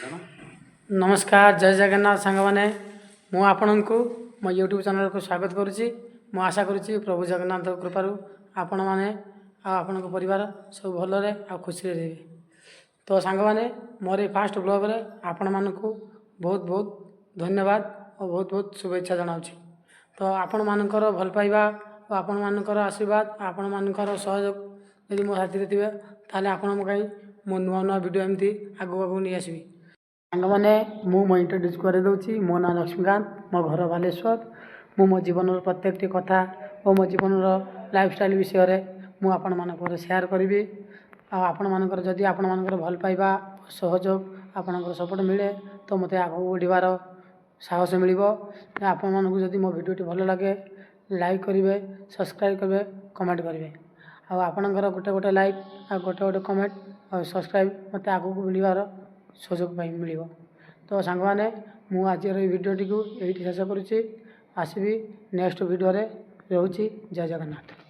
नमस्कार जय जगन्नाथ सांग मैंने आपण को मो यूट्यूब चैनल को स्वागत करुच्ची। मु आशा करुच्ची प्रभु जगन्नाथ कृपार आपण मैंने आपण परिवार सब भलरे आ खुशी रे तो सांग मैंने मोर फास्ट ब्लॉग रे आपण मानक बहुत बहुत धन्यवाद और बहुत बहुत शुभेच्छा जनाऊँगी। तो आपण मानकर भल पाइबा और आपण मानकर आशीर्वाद आपण मानकर सहयोग यदि मो साथी थे ताले आपण मो नुआ नुआ वीडियो एमती आगू आगू नहीं आसबि। सांग मैंने मो इंट्रोड्यूस कर दूसरी मो ना लक्ष्मीकांत मो घर बालेश्वर मो जीवन प्रत्येक कथा और मो जीवन लाइफस्टाइल विषय में आपण मानक शेयर करी। आपण मानकर जदि आपण मानकर भल पाइबा सहयोग आपणकर सपोर्ट मिले तो मते आगू बढ़िबार साहस मिल। आपण मानक जदि मो वीडियोटी भल लगे लाइक करेंगे सब्सक्राइब करेंगे कमेंट करेंगे आपणकर गोटे गोटे लाइक आ गोटे गोटे कमेंट और सब्सक्राइब मत आगू मिलवार सुजोग मिल। तो सांग मैंने मु आज भिडियोटी को यही शेष करुच्ची आसबि नेक्स्ट वीडियो रे रोची। जय जगन्नाथ।